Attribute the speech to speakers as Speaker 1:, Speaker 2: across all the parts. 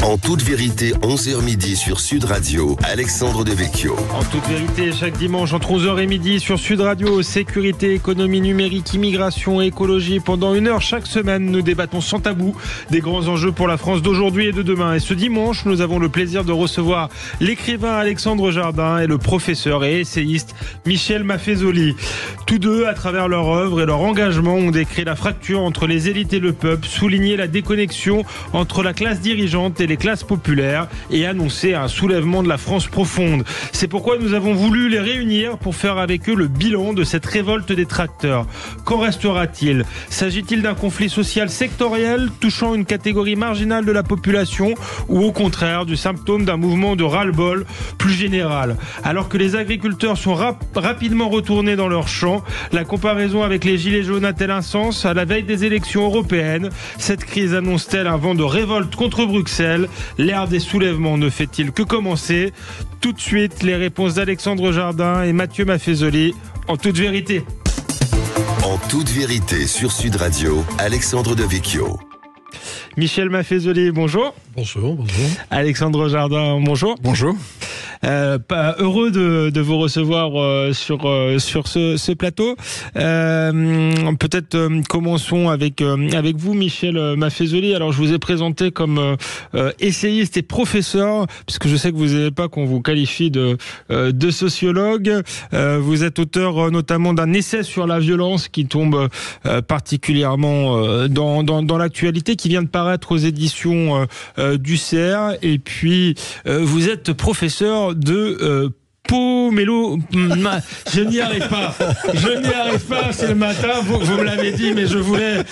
Speaker 1: En toute vérité, 11h midi sur Sud Radio, Alexandre Devecchio.
Speaker 2: En toute vérité, chaque dimanche entre 11h et midi sur Sud Radio, sécurité, économie numérique, immigration, écologie. Pendant 1 heure chaque semaine, nous débattons sans tabou des grands enjeux pour la France d'aujourd'hui et de demain. Et ce dimanche, nous avons le plaisir de recevoir l'écrivain Alexandre Jardin et le professeur et essayiste Michel Maffezoli. Tous deux, à travers leur œuvre et leur engagement, ont décrit la fracture entre les élites et le peuple, souligné la déconnexion entre la classe dirigeante et les classes populaires et annoncé un soulèvement de la France profonde. C'est pourquoi nous avons voulu les réunir pour faire avec eux le bilan de cette révolte des tracteurs. Qu'en restera-t-il ? S'agit-il d'un conflit social sectoriel touchant une catégorie marginale de la population ou au contraire du symptôme d'un mouvement de ras-le-bol plus général ? Alors que les agriculteurs sont rapidement retournés dans leurs champs, la comparaison avec les gilets jaunes a-t-elle un sens ? À la veille des élections européennes, cette crise annonce-t-elle un vent de révolte contre Bruxelles ? L'ère des soulèvements ne fait-il que commencer ? Tout de suite, les réponses d'Alexandre Jardin et Mathieu Maffezoli en toute vérité.
Speaker 1: En toute vérité sur Sud Radio, Alexandre Devecchio.
Speaker 2: Michel Maffezoli, bonjour.
Speaker 3: Bonjour.
Speaker 2: Alexandre Jardin, bonjour.
Speaker 3: Bonjour.
Speaker 2: Heureux de vous recevoir sur ce plateau. Peut-être commençons avec vous, Michel Maffezoli. Alors, je vous ai présenté comme essayiste et professeur, puisque je sais que vous n'aimez pas qu'on vous qualifie de sociologue. Vous êtes auteur notamment d'un essai sur la violence qui tombe particulièrement dans l'actualité, qui vient de paraître aux éditions du CERF. Et puis, vous êtes professeur de Pomélo. Je n'y arrive pas, c'est le matin, vous me l'avez dit, mais je voulais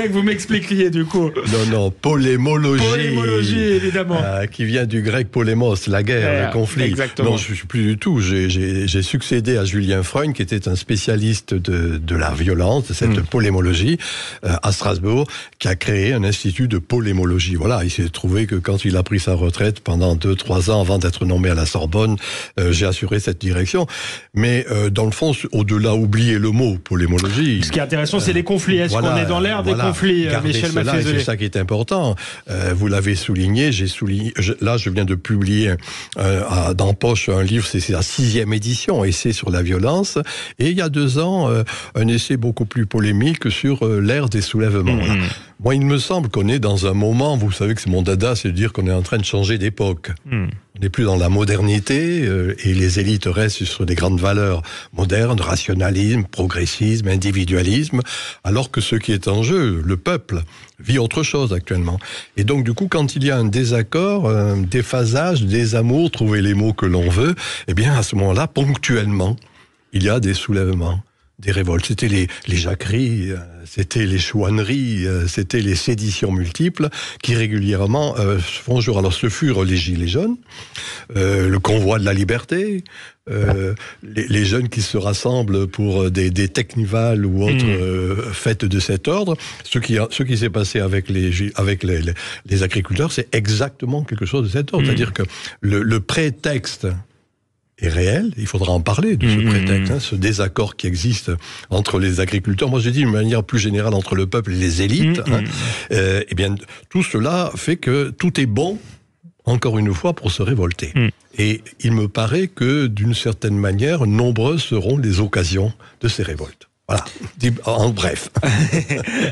Speaker 2: que vous m'expliquiez du coup.
Speaker 3: Non, polémologie.
Speaker 2: Polémologie, évidemment.
Speaker 3: Qui vient du grec polémos, la guerre, le conflit.
Speaker 2: Exactement.
Speaker 3: Non, je ne suis plus du tout. J'ai succédé à Julien Freund, qui était un spécialiste de la violence, de cette polémologie, à Strasbourg, qui a créé un institut de polémologie. Voilà, il s'est trouvé que quand il a pris sa retraite pendant 2-3 ans avant d'être nommé à la Sorbonne, j'ai assuré cette direction. Mais dans le fond, au-delà, oubliez le mot polémologie.
Speaker 2: Ce qui est intéressant, c'est les conflits. Est-ce qu'on est dans l'ère des conflits, Michel Maffezoli ?
Speaker 3: C'est ça qui est important. Vous l'avez souligné, là, je viens de publier dans Poche un livre, c'est la 6e édition, essai sur la violence. Et il y a 2 ans, un essai beaucoup plus polémique sur l'ère des soulèvements. Voilà. Moi, il me semble qu'on est dans un moment, vous savez que c'est mon dada, c'est de dire qu'on est en train de changer d'époque. On n'est plus dans la modernité, et les élites restent sur des grandes valeurs modernes, rationalisme, progressisme, individualisme, alors que ce qui est en jeu, le peuple, vit autre chose actuellement. Et donc, du coup, quand il y a un désaccord, un déphasage, des amours, trouvez les mots que l'on veut, eh bien, à ce moment-là, ponctuellement, il y a des soulèvements, des révoltes. C'était les jacqueries, c'était les chouanneries, c'était les séditions multiples qui régulièrement font jour. Alors ce furent les gilets jaunes, le convoi de la liberté, les jeunes qui se rassemblent pour des technivals ou autres fêtes de cet ordre. Ce qui s'est passé avec les agriculteurs, c'est exactement quelque chose de cet ordre. C'est-à-dire que le prétexte est réel, il faudra en parler de ce prétexte, ce désaccord qui existe entre les agriculteurs, moi je dis d'une manière plus générale entre le peuple et les élites, eh bien tout cela fait que tout est bon, encore une fois, pour se révolter. Et il me paraît que d'une certaine manière, nombreuses seront les occasions de ces révoltes. Voilà, en bref.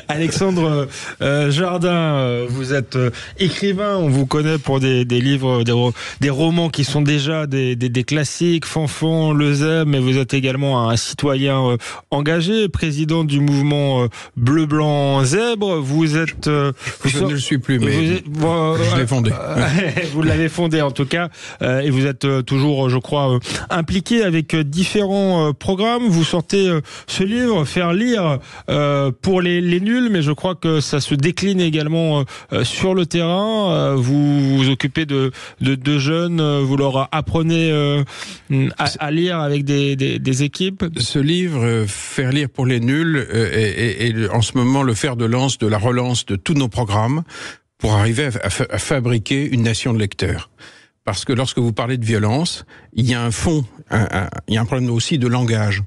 Speaker 2: Alexandre Jardin, vous êtes écrivain, on vous connaît pour des livres, des romans qui sont déjà des classiques, Fanfan, Le Zèbre, mais vous êtes également un citoyen engagé, président du mouvement Bleu-Blanc-Zèbre. Vous êtes...
Speaker 4: je ne le suis plus, mais je l'ai fondé.
Speaker 2: Vous l'avez fondé en tout cas, et vous êtes toujours, je crois, impliqué avec différents programmes. Vous sortez ce livre, faire lire pour les nuls, mais je crois que ça se décline également sur le terrain. Vous vous occupez de jeunes, vous leur apprenez à lire avec des équipes.
Speaker 4: Ce livre, faire lire pour les nuls, est en ce moment le fer de lance de la relance de tous nos programmes pour arriver à fabriquer une nation de lecteurs. Parce que lorsque vous parlez de violence, il y a un fond, il y a un problème aussi de langage.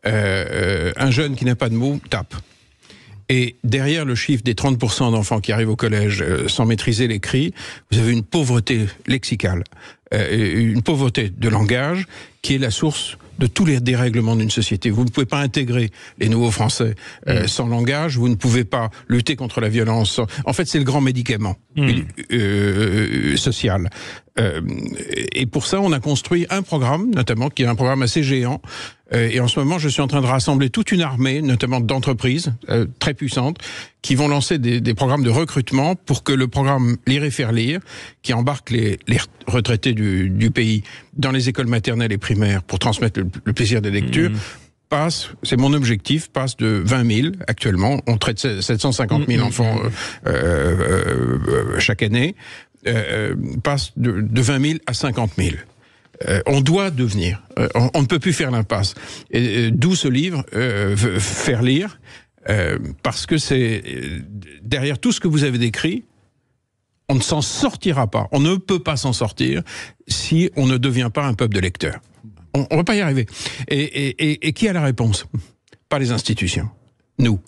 Speaker 4: Un jeune qui n'a pas de mots tape. Et derrière le chiffre des 30% d'enfants qui arrivent au collège sans maîtriser l'écrit, vous avez une pauvreté lexicale, une pauvreté de langage qui est la source de tous les dérèglements d'une société. Vous ne pouvez pas intégrer les nouveaux Français sans langage, vous ne pouvez pas lutter contre la violence. En fait, c'est le grand médicament social. Et pour ça, on a construit un programme, notamment, qui est un programme assez géant. Et en ce moment, je suis en train de rassembler toute une armée, notamment d'entreprises très puissantes, qui vont lancer des programmes de recrutement pour que le programme Lire et faire lire, qui embarque les retraités du pays dans les écoles maternelles et primaires pour transmettre le plaisir des lectures, passe, c'est mon objectif, passe de 20 000 actuellement, on traite 750 000 enfants chaque année, passe de 20 000 à 50 000. On doit devenir, on ne peut plus faire l'impasse. D'où ce livre, Faire lire, parce que c'est derrière tout ce que vous avez décrit, on ne s'en sortira pas. On ne peut pas s'en sortir si on ne devient pas un peuple de lecteurs. On ne va pas y arriver. Et qui a la réponse? Pas les institutions. Nous.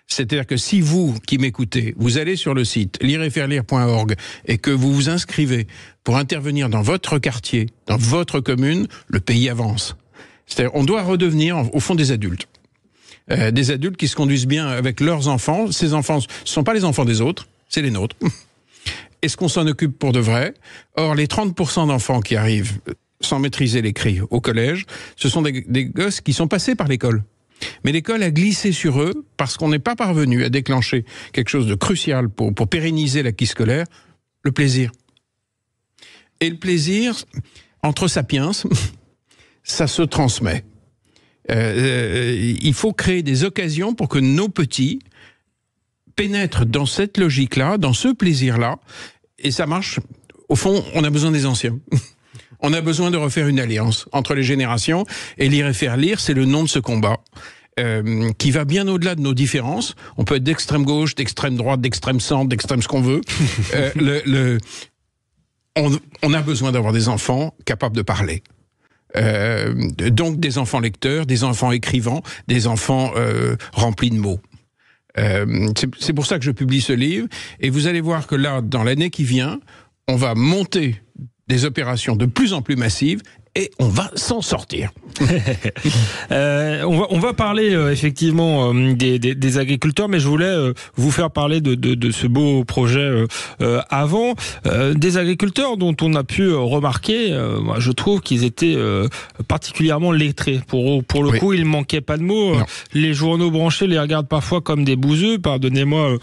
Speaker 4: C'est-à-dire que si vous, qui m'écoutez, vous allez sur le site lireetfairelire.org et que vous vous inscrivez pour intervenir dans votre quartier, dans votre commune, le pays avance. C'est-à-dire on doit redevenir, au fond, des adultes. Des adultes qui se conduisent bien avec leurs enfants. Ces enfants ne sont pas les enfants des autres, c'est les nôtres. Est-ce qu'on s'en occupe pour de vrai? Or, les 30% d'enfants qui arrivent sans maîtriser l'écrit au collège, ce sont des gosses qui sont passés par l'école. Mais l'école a glissé sur eux parce qu'on n'est pas parvenu à déclencher quelque chose de crucial pour pérenniser l'acquis scolaire, le plaisir. Et le plaisir, entre sapiens, ça se transmet. Il faut créer des occasions pour que nos petits pénètrent dans cette logique-là, dans ce plaisir-là, et ça marche. Au fond, on a besoin des anciens. On a besoin de refaire une alliance entre les générations, et Lire et faire lire, c'est le nom de ce combat, qui va bien au-delà de nos différences. On peut être d'extrême gauche, d'extrême droite, d'extrême centre, d'extrême ce qu'on veut. On a besoin d'avoir des enfants capables de parler. Donc des enfants lecteurs, des enfants écrivants, des enfants remplis de mots. C'est pour ça que je publie ce livre, et vous allez voir que là, dans l'année qui vient, on va monter des opérations de plus en plus massives et on va s'en sortir.
Speaker 2: On va parler effectivement des agriculteurs, mais je voulais vous faire parler de ce beau projet avant. Des agriculteurs dont on a pu remarquer, moi je trouve qu'ils étaient particulièrement lettrés. Pour le coup, il manquait pas de mots. Les journaux branchés les regardent parfois comme des bouseux, pardonnez-moi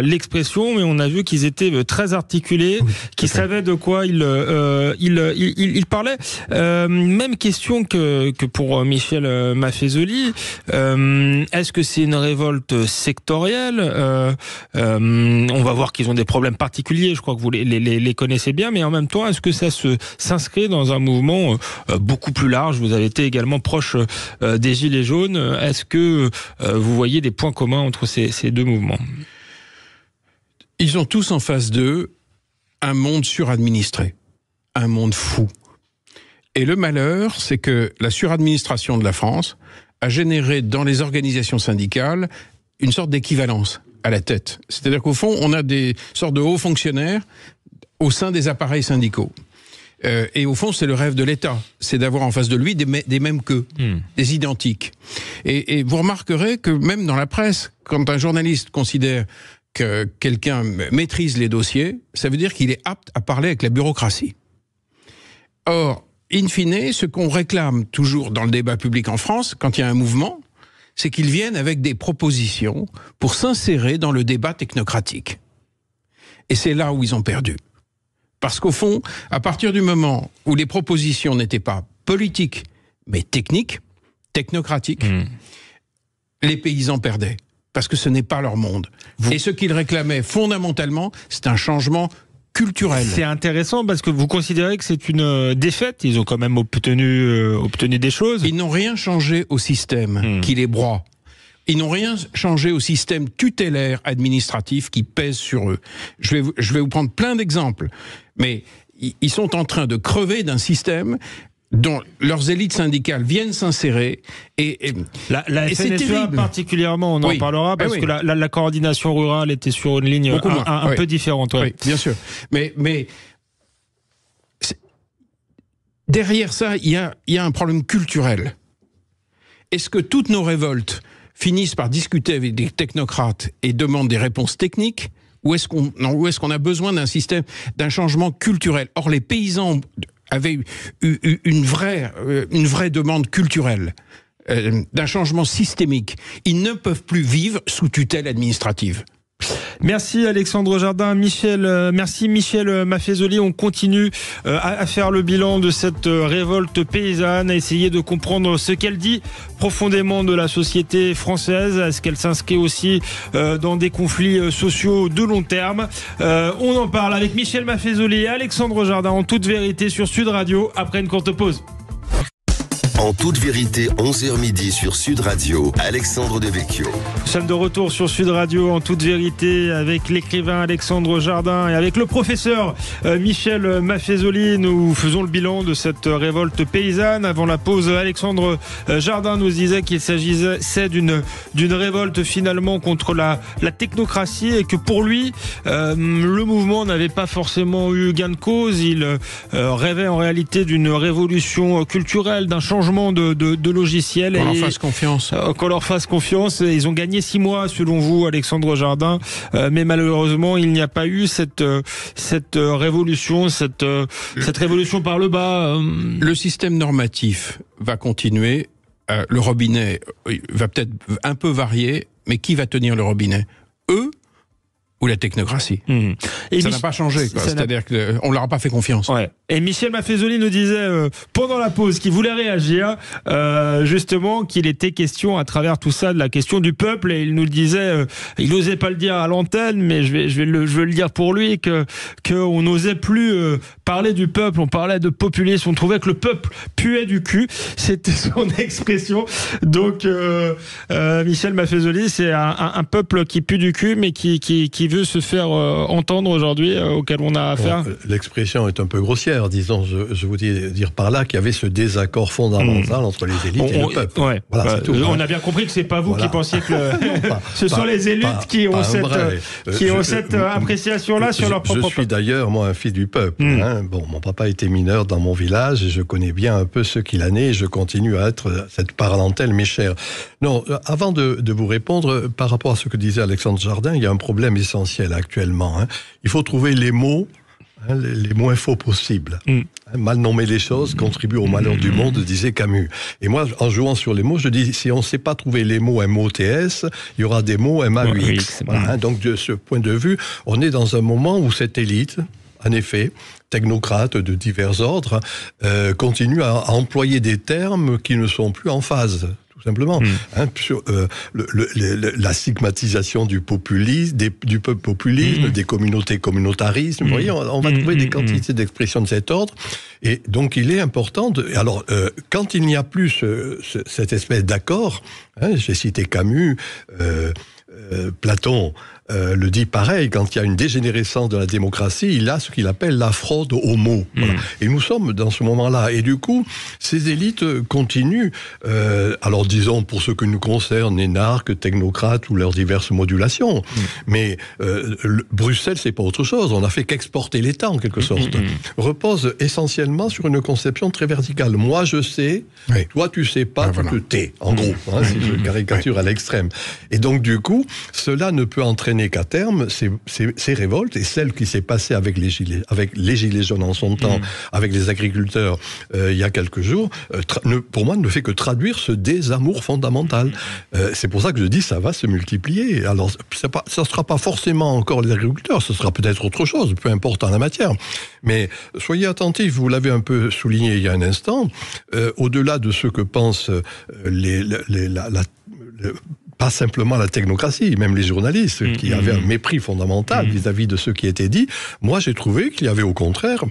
Speaker 2: l'expression, mais on a vu qu'ils étaient très articulés, qu'ils savaient de quoi ils parlaient. Même question que pour Michel Maffezoli. Est-ce que c'est une révolte sectorielle? On va voir qu'ils ont des problèmes particuliers. Je crois que vous les connaissez bien, mais en même temps, est-ce que ça s'inscrit dans un mouvement beaucoup plus large? Vous avez été également proche des Gilets jaunes. Est-ce que vous voyez des points communs entre ces deux mouvements?
Speaker 4: Ils ont tous en face d'eux un monde suradministré, un monde fou. Et le malheur, c'est que la suradministration de la France a généré dans les organisations syndicales une sorte d'équivalence à la tête. C'est-à-dire qu'au fond, on a des sortes de hauts fonctionnaires au sein des appareils syndicaux. Et au fond, c'est le rêve de l'État. C'est d'avoir en face de lui des mêmes qu'eux, des identiques. Et vous remarquerez que même dans la presse, quand un journaliste considère que quelqu'un maîtrise les dossiers, ça veut dire qu'il est apte à parler avec la bureaucratie. Or, in fine, ce qu'on réclame toujours dans le débat public en France, quand il y a un mouvement, c'est qu'ils viennent avec des propositions pour s'insérer dans le débat technocratique. Et c'est là où ils ont perdu. Parce qu'au fond, à partir du moment où les propositions n'étaient pas politiques, mais techniques, technocratiques, les paysans perdaient. Parce que ce n'est pas leur monde. Et ce qu'ils réclamaient fondamentalement, c'est un changement culturel.
Speaker 2: C'est intéressant parce que vous considérez que c'est une défaite. Ils ont quand même obtenu des choses.
Speaker 4: Ils n'ont rien changé au système qui les broie. Ils n'ont rien changé au système tutélaire administratif qui pèse sur eux. Je vais vous prendre plein d'exemples. Mais ils sont en train de crever d'un système dont leurs élites syndicales viennent s'insérer. Et
Speaker 2: la
Speaker 4: c'est
Speaker 2: FNSEA
Speaker 4: terrible.
Speaker 2: particulièrement, on en parlera, parce que la coordination rurale était sur une ligne un peu différente.
Speaker 4: Oui, bien sûr. Mais derrière ça, il y a un problème culturel. Est-ce que toutes nos révoltes finissent par discuter avec des technocrates et demandent des réponses techniques, ou est-ce qu'on a besoin d'un changement culturel? Or, les paysans avaient eu une vraie demande culturelle, d'un changement systémique. Ils ne peuvent plus vivre sous tutelle administrative.
Speaker 2: Merci Alexandre Jardin, merci Michel Maffezoli. On continue à faire le bilan de cette révolte paysanne, à essayer de comprendre ce qu'elle dit profondément de la société française. Est-ce qu'elle s'inscrit aussi dans des conflits sociaux de long terme? On en parle avec Michel Maffezoli et Alexandre Jardin en toute vérité sur Sud Radio après une courte pause.
Speaker 1: En toute vérité, 11h midi sur Sud Radio, Alexandre Devecchio.
Speaker 2: Nous sommes de retour sur Sud Radio en toute vérité avec l'écrivain Alexandre Jardin et avec le professeur Michel Maffezoli. Nous faisons le bilan de cette révolte paysanne. Avant la pause, Alexandre Jardin nous disait qu'il s'agissait d'une révolte finalement contre la technocratie et que pour lui, le mouvement n'avait pas forcément eu gain de cause. Il rêvait en réalité d'une révolution culturelle, d'un changement de logiciel.
Speaker 4: Qu'on leur fasse confiance.
Speaker 2: Qu'on leur fasse confiance. Ils ont gagné 6 mois, selon vous, Alexandre Jardin. Mais malheureusement, il n'y a pas eu cette révolution, cette révolution par le bas.
Speaker 4: Le système normatif va continuer. Le robinet va peut-être un peu varier, mais qui va tenir le robinet? Eux ou la technocratie? Et ça n'a pas changé, quoi. C'est-à-dire qu'on leur a pas fait confiance.
Speaker 2: Ouais. Et Michel Maffezoli nous disait pendant la pause qu'il voulait réagir, justement qu'il était question à travers tout ça de la question du peuple, et il nous le disait, il n'osait pas le dire à l'antenne, mais je vais le dire pour lui, qu'on n'osait plus parler du peuple, on parlait de populisme, on trouvait que le peuple puait du cul, c'était son expression. Donc Michel Maffezoli, c'est un peuple qui pue du cul, mais qui veut se faire entendre aujourd'hui, auquel on a affaire.
Speaker 3: L'expression est un peu grossière. Disons, je voudrais dire par là qu'il y avait ce désaccord fondamental entre les élites et le peuple.
Speaker 2: Ouais, voilà, c'est tout. On a bien compris que c'est pas vous qui pensiez que ce sont les élites qui ont cette appréciation-là sur leur propre peuple.
Speaker 3: Je suis d'ailleurs, moi, un fils du peuple. Bon, mon papa était mineur dans mon village et je connais bien un peu ce qu'il en est et je continue à être cette parentèle mes chers. Non, avant de vous répondre, par rapport à ce que disait Alexandre Jardin, il y a un problème essentiel actuellement. Il faut trouver les mots les moins faux possibles. Mal nommer les choses contribue au malheur du monde, disait Camus. Et moi, en jouant sur les mots, je dis, si on ne sait pas trouver les mots MOTS, il y aura des mots MAUX. Voilà, donc, de ce point de vue, on est dans un moment où cette élite, en effet, technocrates de divers ordres, continue à employer des termes qui ne sont plus en phase. Tout simplement. La stigmatisation du populisme, du peuple populisme, des communautés communautarisme. Vous voyez, on va trouver des quantités d'expressions de cet ordre. Et donc, il est important alors, quand il n'y a plus cette espèce d'accord, j'ai cité Camus, Platon le dit pareil, quand il y a une dégénérescence de la démocratie, il a ce qu'il appelle la fraude aux mots. Voilà. Et nous sommes dans ce moment-là. Et du coup, ces élites continuent, alors disons pour ce que nous concerne, énarques, technocrates ou leurs diverses modulations. Mais Bruxelles, c'est pas autre chose. On n'a fait qu'exporter l'État, en quelque sorte. Repose essentiellement sur une conception très verticale. Moi, je sais, toi, tu sais pas, tu te tais, en gros, si je caricature à l'extrême. Et donc, du coup, cela ne peut entraîner qu'à terme, ces révoltes, et celle qui s'est passée avec les gilets jaunes en son temps, avec les agriculteurs il y a quelques jours, pour moi, ne fait que traduire ce désamour fondamental. C'est pour ça que je dis ça va se multiplier. Alors, ça ne sera pas forcément encore les agriculteurs, ce sera peut-être autre chose, peu importe en la matière. Mais soyez attentifs, vous l'avez un peu souligné il y a un instant, au-delà de ce que pensent pas simplement la technocratie, même les journalistes qui avaient un mépris fondamental vis-à-vis de ce qui était dit. Moi, j'ai trouvé qu'il y avait au contraire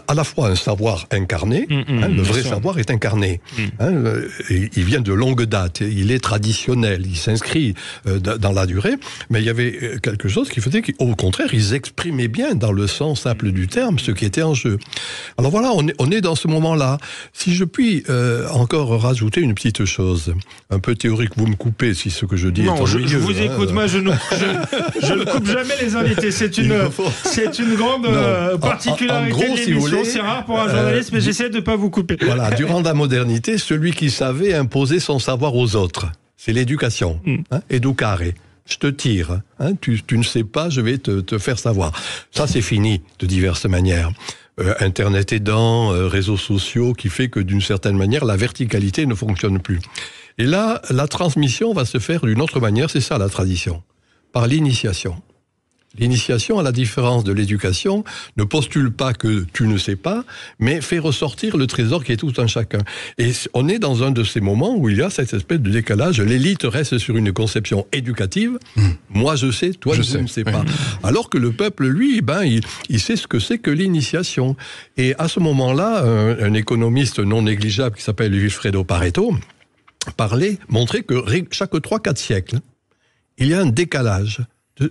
Speaker 3: à la fois un savoir incarné, le vrai savoir est incarné. Il vient de longue date, il est traditionnel, il s'inscrit dans la durée, mais il y avait quelque chose qui faisait qu'au contraire, ils exprimaient bien dans le sens simple du terme ce qui était en jeu. Alors voilà, on est dans ce moment-là. Si je puis encore rajouter une petite chose, un peu théorique, vous me coupez si ce que je dis est ennuyeux.
Speaker 2: Je vous écoute, moi je ne coupe jamais les invités, c'est une grande particularité de l'émission, c'est rare pour un journaliste, mais j'essaie de ne pas vous couper.
Speaker 3: Voilà, durant la modernité, celui qui savait imposer son savoir aux autres, c'est l'éducation, educare. Je te tire, tu ne sais pas, je vais te faire savoir. Ça c'est fini de diverses manières. Internet aidant, réseaux sociaux, qui fait que d'une certaine manière, la verticalité ne fonctionne plus. Et là, la transmission va se faire d'une autre manière, c'est ça la tradition, par l'initiation. L'initiation, à la différence de l'éducation, ne postule pas que tu ne sais pas, mais fait ressortir le trésor qui est tout un chacun. Et on est dans un de ces moments où il y a cette espèce de décalage. L'élite reste sur une conception éducative. Moi, je sais, toi, je ne sais pas. Alors que le peuple, lui, il sait ce que c'est que l'initiation. Et à ce moment-là, un économiste non négligeable qui s'appelle Vilfredo Pareto montrait que chaque 3-4 siècles, il y a un décalage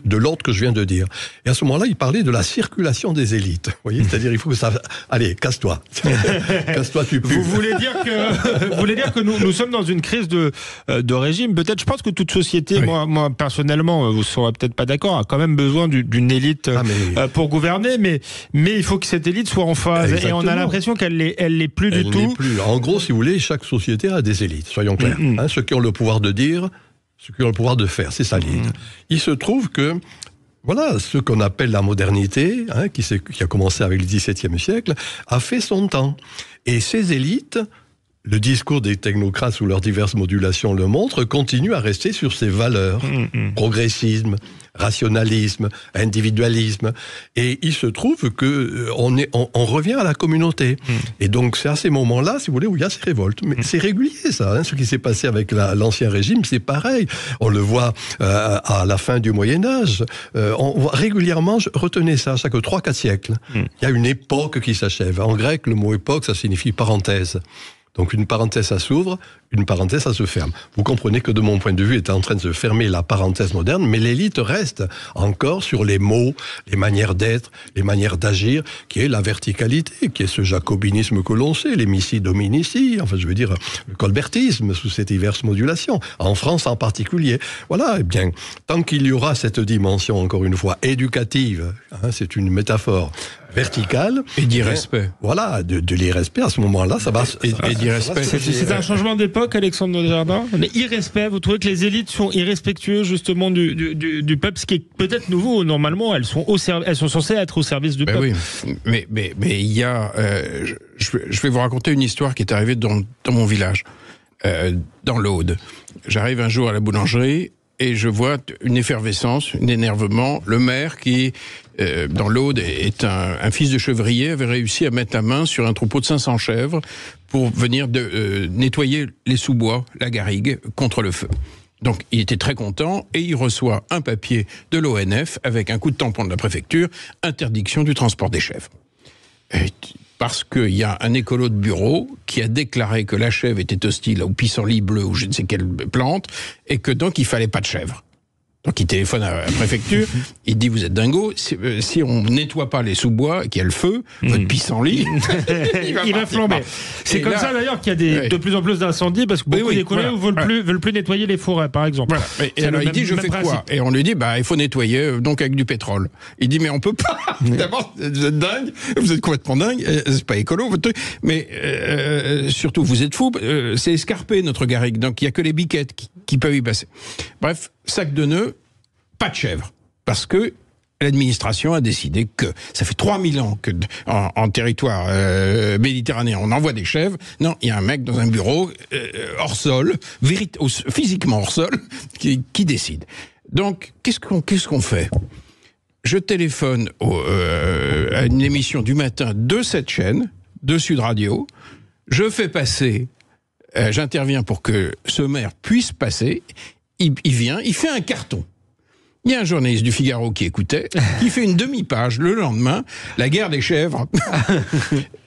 Speaker 3: de l'ordre que je viens de dire. Et à ce moment-là, il parlait de la circulation des élites. Vous voyez, c'est-à-dire, il faut que ça... Allez, casse-toi. Casse-toi, tu pues.
Speaker 2: Vous voulez dire que nous sommes dans une crise de régime. Peut-être, je pense que toute société, moi personnellement, vous ne serez peut-être pas d'accord, a quand même besoin d'une élite pour gouverner, mais il faut que cette élite soit en phase. Exactement. Et on a l'impression qu'elle l'est plus du tout.
Speaker 3: En gros, si vous voulez, chaque société a des élites, soyons clairs. Ceux qui ont le pouvoir de dire, ceux qui ont le pouvoir de faire, c'est ça l'élite. Il se trouve que, voilà, ce qu'on appelle la modernité, qui a commencé avec le XVIIe siècle, a fait son temps. Et ces élites, le discours des technocrates sous leurs diverses modulations le montre, continue à rester sur ces valeurs. Progressisme, rationalisme, individualisme. Et il se trouve que on revient à la communauté. Et donc c'est à ces moments-là, si vous voulez, où il y a ces révoltes. Mais c'est régulier ça, ce qui s'est passé avec l'ancien régime, c'est pareil. On le voit à la fin du Moyen-Âge. On voit régulièrement, retenez ça, chaque 3-4 siècles, il y a une époque qui s'achève. En grec, le mot époque, ça signifie parenthèse. Donc une parenthèse, ça s'ouvre, une parenthèse, ça se ferme. Vous comprenez que de mon point de vue, est en train de se fermer la parenthèse moderne, mais l'élite reste encore sur les mots, les manières d'être, les manières d'agir, qui est la verticalité, qui est ce jacobinisme que l'on sait, les missi dominici, enfin je veux dire le colbertisme sous ces diverses modulations, en France en particulier. Voilà, eh bien, tant qu'il y aura cette dimension, encore une fois, éducative, c'est une métaphore, verticale.
Speaker 4: Et d'irrespect.
Speaker 3: Voilà, de l'irrespect, à ce moment-là, ça va...
Speaker 4: Et d'irrespect.
Speaker 2: C'est un changement d'époque, Alexandre Desjardins. Mais irrespect, vous trouvez que les élites sont irrespectueuses justement du peuple, ce qui est peut-être nouveau. Normalement, elles sont censées être au service du peuple.
Speaker 4: Oui, mais il y a... je vais vous raconter une histoire qui est arrivée dans mon village, dans l'Aude. J'arrive un jour à la boulangerie et je vois une effervescence, un énervement. Le maire qui, dans l'Aude, est un fils de chevrier, avait réussi à mettre la main sur un troupeau de 500 chèvres pour venir nettoyer les sous-bois, la garrigue, contre le feu. Donc il était très content et il reçoit un papier de l'ONF avec un coup de tampon de la préfecture, interdiction du transport des chèvres. Parce qu'il y a un écolo de bureau qui a déclaré que la chèvre était hostile au pissenlit bleu ou je ne sais quelle plante, et que donc il fallait pas de chèvre. Donc il téléphone à la préfecture, il dit vous êtes dingo, si on nettoie pas les sous-bois, qu'il y a le feu, votre pissenlit,
Speaker 2: il va flamber. C'est comme ça d'ailleurs qu'il y a de plus en plus d'incendies, parce que beaucoup d'écolos veulent plus nettoyer les forêts, par exemple.
Speaker 4: Voilà. Et alors il dit je fais quoi ? Et on lui dit il faut nettoyer donc avec du pétrole. Il dit mais on peut pas. D'abord vous êtes dingue, vous êtes complètement dingue, c'est pas écolo votre truc, mais surtout vous êtes fou, c'est escarpé notre garrigue, donc il y a que les biquettes qui peuvent y passer. Bref, sac de nœuds, pas de chèvres, parce que l'administration a décidé que ça fait 3000 ans que en territoire méditerranéen on envoie des chèvres. Non, il y a un mec dans un bureau hors sol, physiquement hors sol, qui décide. Donc qu'est-ce qu'on fait ? Je téléphone à une émission du matin de cette chaîne, de Sud Radio. Je fais passer, j'interviens pour que ce maire puisse passer. Il vient, il fait un carton. Il y a un journaliste du Figaro qui écoutait, qui fait une demi-page le lendemain, la guerre des chèvres.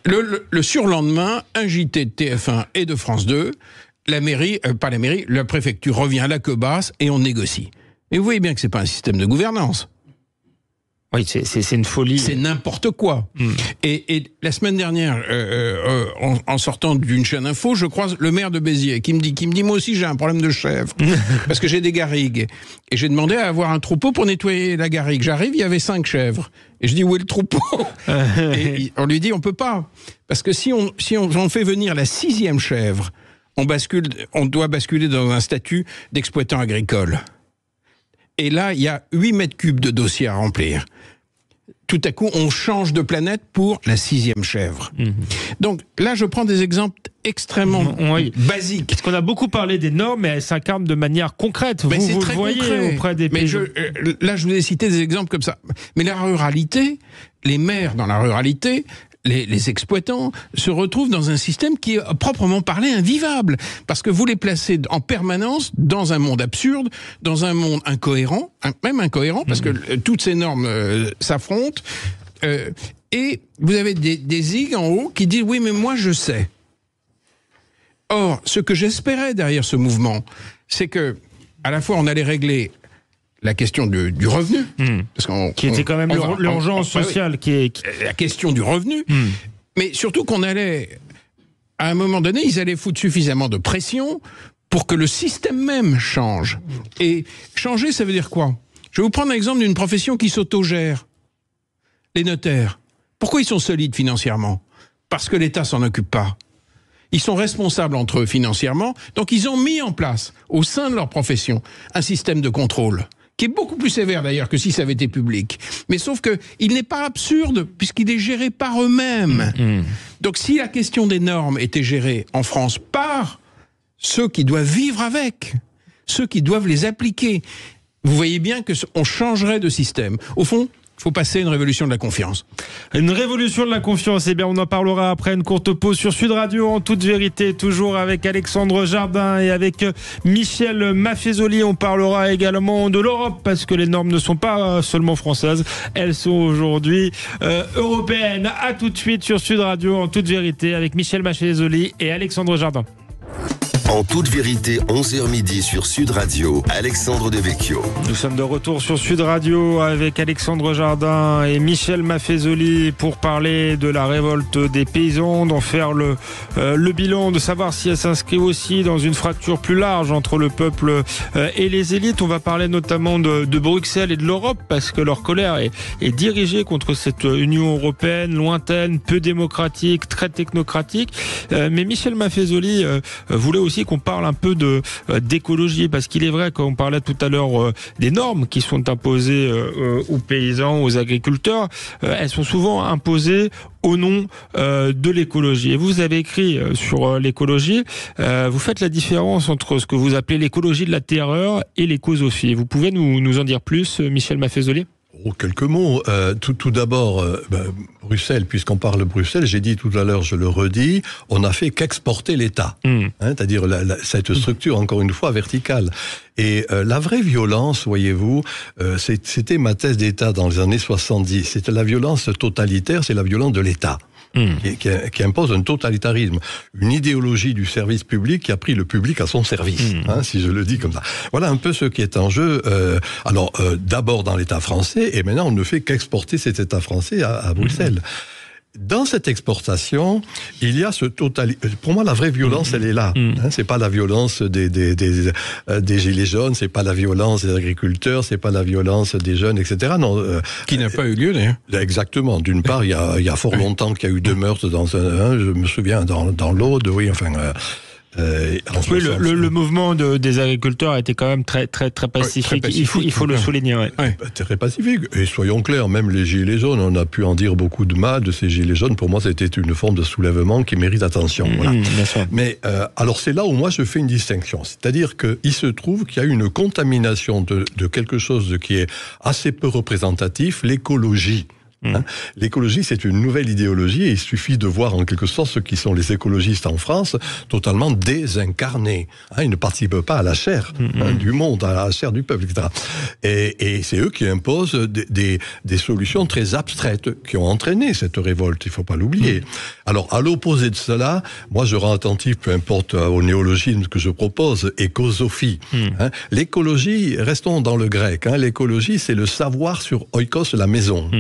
Speaker 4: le surlendemain, un JT de TF1 et de France 2, la préfecture revient à la queue basse et on négocie. Et vous voyez bien que c'est pas un système de gouvernance.
Speaker 2: Oui, c'est une folie.
Speaker 4: C'est n'importe quoi. Et la semaine dernière, en sortant d'une chaîne info, je croise le maire de Béziers qui me dit moi aussi j'ai un problème de chèvre parce que j'ai des garrigues et j'ai demandé à avoir un troupeau pour nettoyer la garrigue. J'arrive, il y avait 5 chèvres et je dis où est le troupeau? Et on lui dit on peut pas parce que si on fait venir la 6e chèvre, on doit basculer dans un statut d'exploitant agricole. Et là, il y a 8 mètres cubes de dossiers à remplir. Tout à coup, on change de planète pour la 6e chèvre. Donc là, je prends des exemples extrêmement basiques.
Speaker 2: Parce qu'on a beaucoup parlé des normes, mais elles s'incarnent de manière concrète.
Speaker 4: Mais
Speaker 2: vous
Speaker 4: très
Speaker 2: le voyez
Speaker 4: concret.
Speaker 2: auprès des
Speaker 4: mais
Speaker 2: paysans.
Speaker 4: Là, je vous ai cité des exemples comme ça. Mais la ruralité, les maires dans la ruralité, les exploitants se retrouvent dans un système qui est proprement parlé invivable. Parce que vous les placez en permanence dans un monde absurde, dans un monde incohérent, même incohérent, parce que toutes ces normes s'affrontent. Et vous avez des zig en haut qui disent « oui, mais moi je sais ». Or, ce que j'espérais derrière ce mouvement, c'est que à la fois on allait régler la question du revenu, parce
Speaker 2: qui était quand même l'urgence sociale,
Speaker 4: la question du revenu, mais surtout qu'on allait, à un moment donné, ils allaient foutre suffisamment de pression pour que le système même change. Et changer, ça veut dire quoi? Je vais vous prendre l'exemple d'une profession qui s'autogère. Les notaires. Pourquoi ils sont solides financièrement? Parce que l'État s'en occupe pas. Ils sont responsables entre eux financièrement, donc ils ont mis en place, au sein de leur profession, un système de contrôle qui est beaucoup plus sévère d'ailleurs que si ça avait été public. Mais sauf que il n'est pas absurde puisqu'il est géré par eux-mêmes. Donc si la question des normes était gérée en France par ceux qui doivent vivre avec, ceux qui doivent les appliquer, vous voyez bien qu'on changerait de système. Au fond, il faut passer à une révolution de la confiance.
Speaker 2: Une révolution de la confiance, eh bien on en parlera après une courte pause sur Sud Radio, en toute vérité, toujours avec Alexandre Jardin et avec Michel Maffezoli. On parlera également de l'Europe, parce que les normes ne sont pas seulement françaises, elles sont aujourd'hui européennes. À tout de suite sur Sud Radio, en toute vérité, avec Michel Maffezoli et Alexandre Jardin.
Speaker 1: En toute vérité, 11h midi sur Sud Radio, Alexandre Devecchio.
Speaker 2: Nous sommes de retour sur Sud Radio avec Alexandre Jardin et Michel Maffezoli pour parler de la révolte des paysans, d'en faire le bilan, de savoir si elle s'inscrit aussi dans une fracture plus large entre le peuple et les élites. On va parler notamment de Bruxelles et de l'Europe, parce que leur colère est dirigée contre cette Union européenne lointaine, peu démocratique, très technocratique. Mais Michel Maffezoli voulait aussi qu'on parle un peu d'écologie, parce qu'il est vrai qu'on parlait tout à l'heure des normes qui sont imposées aux paysans, aux agriculteurs. Elles sont souvent imposées au nom de l'écologie. Et vous avez écrit sur l'écologie, vous faites la différence entre ce que vous appelez l'écologie de la terreur et l'écosophilie. Vous pouvez nous en dire plus, Michel Maffezoli ?
Speaker 3: Quelques mots. Tout d'abord, Bruxelles, puisqu'on parle de Bruxelles, j'ai dit tout à l'heure, je le redis, on n'a fait qu'exporter l'État. C'est-à-dire cette structure, encore une fois, verticale. Et la vraie violence, voyez-vous, c'était ma thèse d'État dans les années 70. C'était la violence totalitaire, c'est la violence de l'État. Qui impose un totalitarisme, une idéologie du service public qui a pris le public à son service, si je le dis comme ça. Voilà un peu ce qui est en jeu. D'abord dans l'État français, et maintenant on ne fait qu'exporter cet État français à Bruxelles. Dans cette exportation, il y a ce pour moi, la vraie violence, elle est là. C'est pas la violence des gilets jaunes, c'est pas la violence des agriculteurs, c'est pas la violence des jeunes, etc. Non.
Speaker 4: Qui n'a pas eu lieu, d'ailleurs.
Speaker 3: Exactement. D'une part, il y a fort longtemps qu'il y a eu 2 meurtres dans je me souviens, dans l'Aude, oui, enfin.
Speaker 2: Oui, le mouvement des agriculteurs a été quand même très pacifique.
Speaker 3: Très pacifique,
Speaker 2: il faut le souligner.
Speaker 3: Très pacifique. Et soyons clairs, même les gilets jaunes, on a pu en dire beaucoup de mal de ces gilets jaunes. Pour moi, c'était une forme de soulèvement qui mérite attention. Voilà. Mais alors c'est là où moi je fais une distinction. C'est-à-dire qu'il se trouve qu'il y a une contamination de quelque chose qui est assez peu représentatif, l'écologie. L'écologie, c'est une nouvelle idéologie et il suffit de voir en quelque sorte ce qui sont les écologistes en France, totalement désincarnés. Ils ne participent pas à la chair du monde, à la chair du peuple, etc. Et c'est eux qui imposent des solutions très abstraites qui ont entraîné cette révolte, il ne faut pas l'oublier. Alors, à l'opposé de cela, moi je rends attentif, peu importe au néologisme que je propose, écosophie. L'écologie, restons dans le grec, l'écologie c'est le savoir sur oikos, la maison.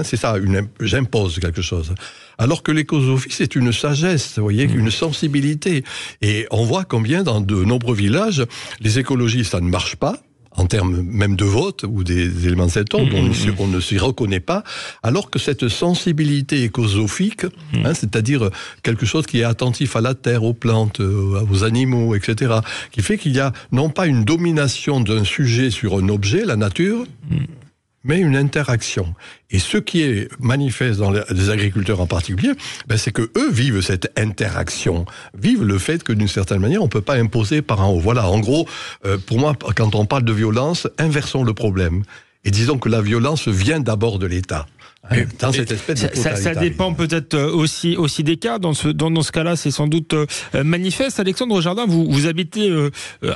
Speaker 3: C'est ça, j'impose quelque chose. Alors que l'écosophie, c'est une sagesse, vous voyez, une sensibilité. Et on voit combien dans de nombreux villages, les écologies, ça ne marche pas, en termes même de vote ou des éléments de cet ordre, on ne s'y reconnaît pas, alors que cette sensibilité écosophique, c'est-à-dire quelque chose qui est attentif à la terre, aux plantes, aux animaux, etc., qui fait qu'il y a non pas une domination d'un sujet sur un objet, la nature, mais une interaction. Et ce qui est manifeste dans les agriculteurs en particulier, c'est que eux vivent cette interaction, vivent le fait que d'une certaine manière, on ne peut pas imposer par en haut. Voilà, en gros, pour moi, quand on parle de violence, inversons le problème. Et disons que la violence vient d'abord de l'État. Dans cette espèce de
Speaker 2: ça dépend peut-être aussi des cas. Dans ce cas-là, c'est sans doute manifeste. Alexandre Jardin, vous habitez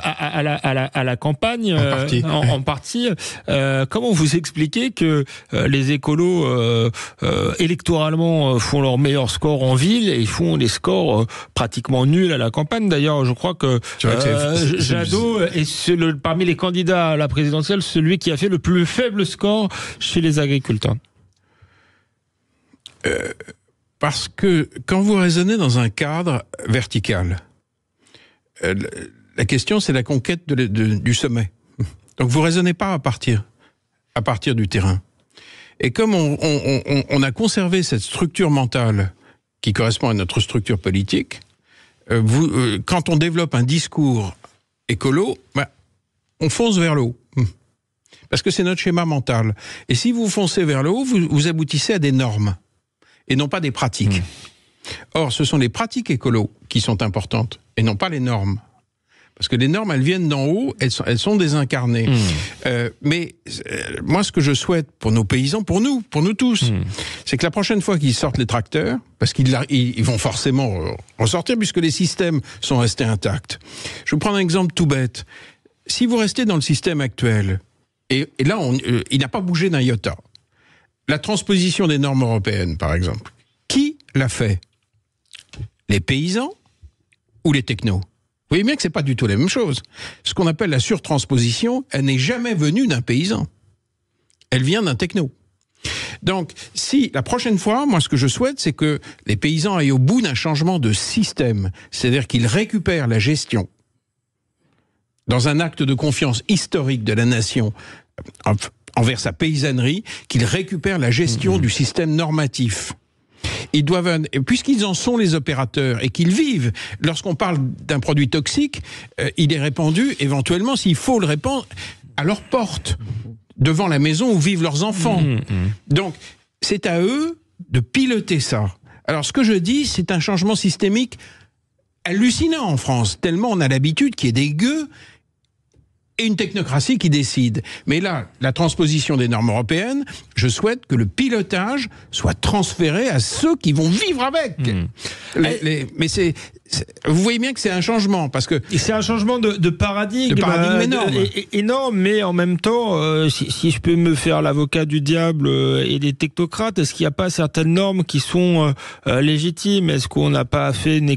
Speaker 2: à la campagne en partie. Comment vous expliquez que les écolos électoralement font leur meilleur score en ville et ils font des scores pratiquement nuls à la campagne? D'ailleurs, je crois que Jadot est parmi les candidats à la présidentielle celui qui a fait le plus faible score chez les agriculteurs.
Speaker 4: Parce que quand vous raisonnez dans un cadre vertical, la question c'est la conquête du sommet. Donc vous raisonnez pas à partir du terrain. Et comme on a conservé cette structure mentale qui correspond à notre structure politique, quand on développe un discours écolo, on fonce vers le haut. Parce que c'est notre schéma mental. Et si vous foncez vers le haut, vous aboutissez à des normes. Et non pas des pratiques. Or, ce sont les pratiques écolo qui sont importantes, et non pas les normes. Parce que les normes, elles viennent d'en haut, elles sont désincarnées. Mais moi, ce que je souhaite pour nos paysans, pour nous tous, c'est que la prochaine fois qu'ils sortent les tracteurs, parce qu'ils vont forcément ressortir, puisque les systèmes sont restés intacts. Je vous prends un exemple tout bête. Si vous restez dans le système actuel, et là, il n'a pas bougé d'un iota. La transposition des normes européennes, par exemple. Qui l'a fait? Les paysans ou les technos? Vous voyez bien que c'est pas du tout la même chose. Ce qu'on appelle la surtransposition, elle n'est jamais venue d'un paysan. Elle vient d'un techno. Donc, si la prochaine fois, moi ce que je souhaite, c'est que les paysans aillent au bout d'un changement de système. C'est-à-dire qu'ils récupèrent la gestion dans un acte de confiance historique de la nation envers sa paysannerie, qu'ils récupèrent la gestion du système normatif. Ils doivent, puisqu'ils en sont les opérateurs et qu'ils vivent, lorsqu'on parle d'un produit toxique, il est répandu, éventuellement, s'il faut le répandre, à leur porte, devant la maison où vivent leurs enfants. Donc, c'est à eux de piloter ça. Alors, ce que je dis, c'est un changement systémique hallucinant en France, tellement on a l'habitude qu'il y ait des gueux et une technocratie qui décide. Mais là, la transposition des normes européennes, je souhaite que le pilotage soit transféré à ceux qui vont vivre avec. Mais vous voyez bien que c'est un changement, parce que...
Speaker 2: Et c'est un changement de paradigme. De paradigme énorme. Énorme, mais en même temps, si je peux me faire l'avocat du diable et des technocrates, est-ce qu'il n'y a pas certaines normes qui sont légitimes? Est-ce qu'on n'a pas fait une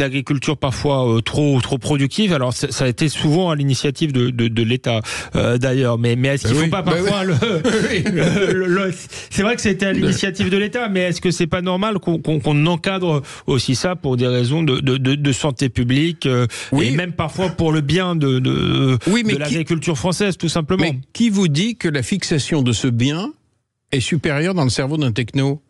Speaker 2: agriculture parfois trop productive? Alors, ça a été souvent à l'initiative de l'État, d'ailleurs. Mais est-ce qu'il ne faut pas parfois c'est vrai que c'était à l'initiative de l'État, mais est-ce que c'est pas normal qu'on encadre aussi ça pour des raisons de santé publique et même parfois pour le bien de l'agriculture française, tout simplement?
Speaker 4: Mais qui vous dit que la fixation de ce bien est supérieure dans le cerveau d'un techno?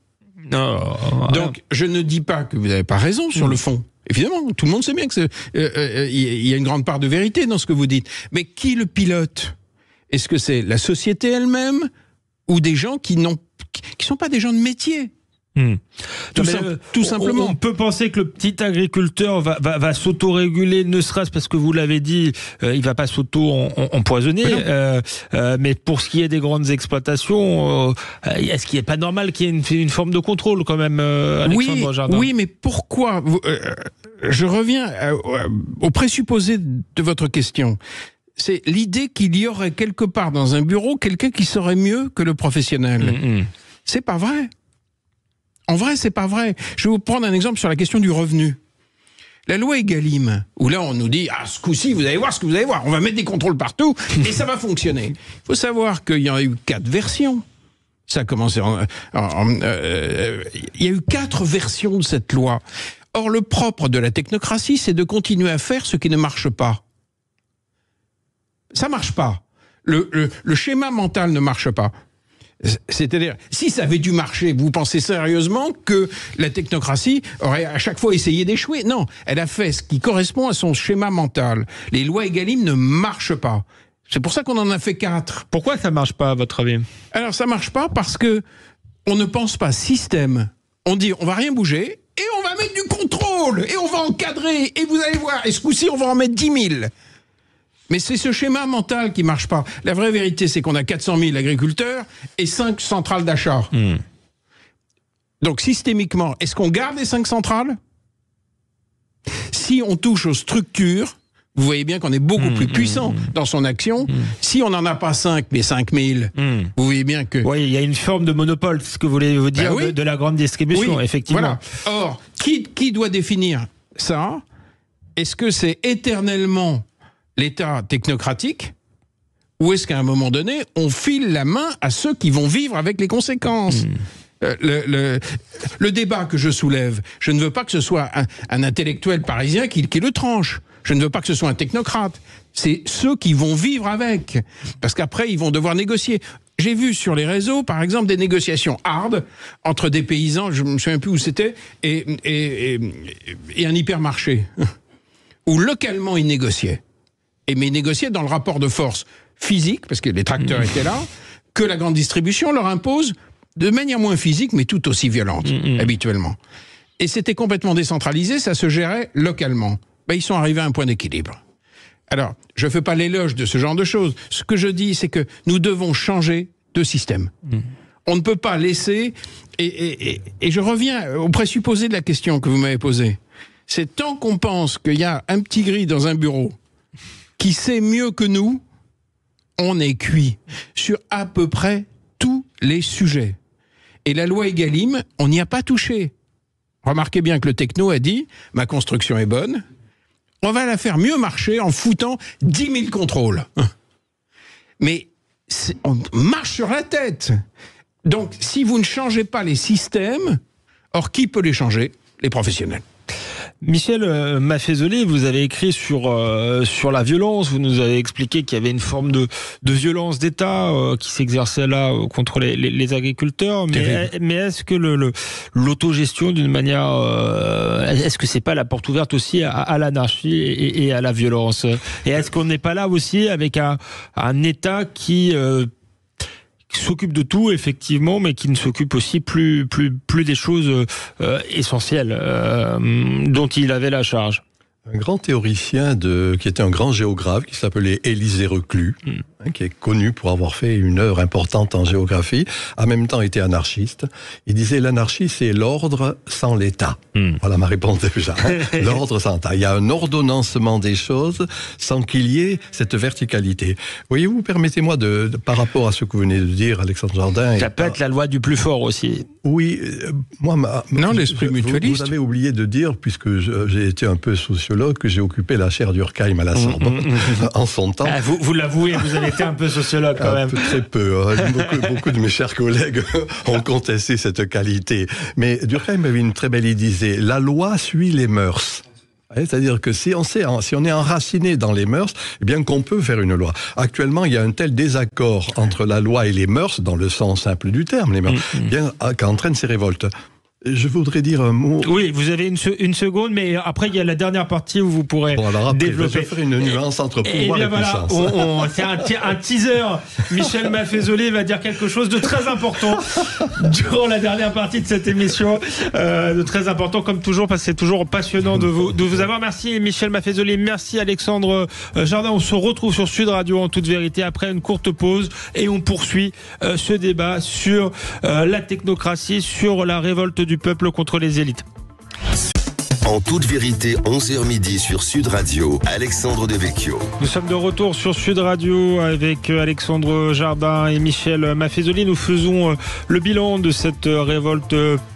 Speaker 4: Donc, je ne dis pas que vous n'avez pas raison sur le fond. Évidemment, tout le monde sait bien que il y a une grande part de vérité dans ce que vous dites. Mais qui le pilote? Est-ce que c'est la société elle-même ou des gens qui sont pas des gens de métier? Tout simplement.
Speaker 2: On peut penser que le petit agriculteur va s'auto-réguler, ne serait-ce parce que vous l'avez dit, il va pas s'auto-empoisonner. Mais pour ce qui est des grandes exploitations, est-ce qu'il n'est pas normal qu'il y ait une forme de contrôle quand même, Alexandre Jardin ?
Speaker 4: Oui, mais pourquoi je reviens au présupposé de votre question. C'est l'idée qu'il y aurait quelque part dans un bureau quelqu'un qui saurait mieux que le professionnel. C'est pas vrai. En vrai, c'est pas vrai. Je vais vous prendre un exemple sur la question du revenu. La loi Egalim, où là on nous dit « Ah, ce coup-ci, vous allez voir ce que vous allez voir, on va mettre des contrôles partout et ça va fonctionner ». Il faut savoir qu'il y en a eu 4 versions. Ça a commencé il y a eu 4 versions de cette loi. Or, le propre de la technocratie, c'est de continuer à faire ce qui ne marche pas. Ça marche pas. Le schéma mental ne marche pas. C'est-à-dire, si ça avait dû marcher, vous pensez sérieusement que la technocratie aurait à chaque fois essayé d'échouer? Non, elle a fait ce qui correspond à son schéma mental. Les lois Egalim ne marchent pas. C'est pour ça qu'on en a fait 4.
Speaker 2: Pourquoi ça marche pas, à votre avis?
Speaker 4: Alors, ça marche pas parce que on ne pense pas système. On dit, on va rien bouger, et on va mettre du contrôle, et on va encadrer, et vous allez voir, et ce coup-ci, on va en mettre 10 000. Mais c'est ce schéma mental qui marche pas. La vraie vérité, c'est qu'on a 400 000 agriculteurs et 5 centrales d'achat. Donc, systémiquement, est-ce qu'on garde les 5 centrales? Si on touche aux structures, vous voyez bien qu'on est beaucoup plus puissant dans son action. Si on n'en a pas 5, mais 5 000, vous voyez bien que...
Speaker 2: Oui, il y a une forme de monopole, ce que vous voulez vous dire, de la grande distribution, effectivement.
Speaker 4: Voilà. Or, qui doit définir ça? Est-ce que c'est éternellement l'État technocratique, ou est-ce qu'à un moment donné, on file la main à ceux qui vont vivre avec les conséquences? Le débat que je soulève, je ne veux pas que ce soit un intellectuel parisien qui le tranche. Je ne veux pas que ce soit un technocrate. C'est ceux qui vont vivre avec. Parce qu'après, ils vont devoir négocier. J'ai vu sur les réseaux, par exemple, des négociations hard entre des paysans, je ne me souviens plus où c'était, et un hypermarché, où localement ils négociaient. Mais ils négociaient dans le rapport de force physique, parce que les tracteurs étaient là, que la grande distribution leur impose de manière moins physique, mais tout aussi violente, habituellement. Et c'était complètement décentralisé, ça se gérait localement. Ils sont arrivés à un point d'équilibre. Alors, je ne fais pas l'éloge de ce genre de choses. Ce que je dis, c'est que nous devons changer de système. On ne peut pas laisser... Et je reviens au présupposé de la question que vous m'avez posée. C'est tant qu'on pense qu'il y a un petit gris dans un bureau qui sait mieux que nous, on est cuit sur à peu près tous les sujets. Et la loi Egalim, on n'y a pas touché. Remarquez bien que le techno a dit « ma construction est bonne ». On va la faire mieux marcher en foutant 10 000 contrôles. Mais on marche sur la tête. Donc, si vous ne changez pas les systèmes, or qui peut les changer? Les professionnels.
Speaker 2: Michel Maffezoli, vous avez écrit sur la violence, vous nous avez expliqué qu'il y avait une forme de violence d'État qui s'exerçait là contre les agriculteurs, mais est-ce que l'autogestion d'une manière, est-ce que c'est pas la porte ouverte aussi à l'anarchie et à la violence? Et est-ce qu'on n'est pas là aussi avec un État qui s'occupe de tout, effectivement, mais qui ne s'occupe aussi plus des choses essentielles dont il avait la charge?
Speaker 3: Un grand théoricien qui était un grand géographe, qui s'appelait Élisée Reclus, qui est connu pour avoir fait une œuvre importante en géographie, en même temps était anarchiste. Il disait l'anarchie, c'est l'ordre sans l'État. Voilà ma réponse déjà. L'ordre sans l'État. Il y a un ordonnancement des choses sans qu'il y ait cette verticalité. Voyez-vous, permettez-moi par rapport à ce que vous venez de dire, Alexandre Jardin...
Speaker 2: Ça peut être la loi du plus fort aussi.
Speaker 3: Oui, moi...
Speaker 4: Non, l'esprit mutualiste.
Speaker 3: Vous avez oublié de dire, puisque j'ai été un peu sociologue, que j'ai occupé la chaire d'Urkheim à la Sorbonne en son temps.
Speaker 2: Ah, vous l'avouez, vous avez été un peu sociologue quand même.
Speaker 3: Très peu. Beaucoup de mes chers collègues ont contesté cette qualité. Mais Durkheim avait une très belle idée, il disait « La loi suit les mœurs ». C'est-à-dire que si on est enraciné dans les mœurs, eh bien qu'on peut faire une loi. Actuellement, il y a un tel désaccord entre la loi et les mœurs, dans le sens simple du terme, les mœurs, bien qu'entraîne ces révoltes. Je voudrais dire un mot.
Speaker 2: Oui, vous avez une seconde, mais après, il y a la dernière partie où vous pourrez développer.
Speaker 3: Je vais faire une nuance entre pouvoir et puissance.
Speaker 2: C'est un teaser. Michel Maffezoli va dire quelque chose de très important durant la dernière partie de cette émission. De très important, comme toujours, parce que c'est toujours passionnant de vous avoir. Merci Michel Maffezoli, merci Alexandre Jardin. On se retrouve sur Sud Radio en toute vérité après une courte pause et on poursuit ce débat sur la technocratie, sur la révolte du peuple contre les élites.
Speaker 1: En toute vérité, 11h midi sur Sud Radio, Alexandre Devecchio.
Speaker 2: Nous sommes de retour sur Sud Radio avec Alexandre Jardin et Michel Maffezoli. Nous faisons le bilan de cette révolte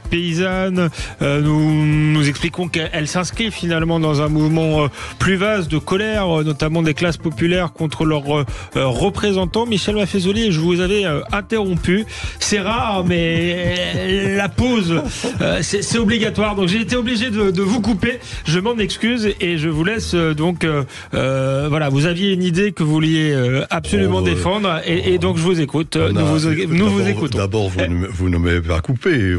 Speaker 2: paysanne. Nous expliquons qu'elle s'inscrit finalement dans un mouvement plus vaste de colère, notamment des classes populaires contre leurs représentants. Michel Maffezoli, je vous avais interrompu. C'est rare, mais la pause, c'est obligatoire. Donc j'ai été obligé de vous couper. Je m'en excuse et je vous laisse donc voilà, vous aviez une idée que vous vouliez absolument défendre et donc je vous écoute. Nous vous écoutons.
Speaker 3: D'abord, vous ne m'avez pas coupé.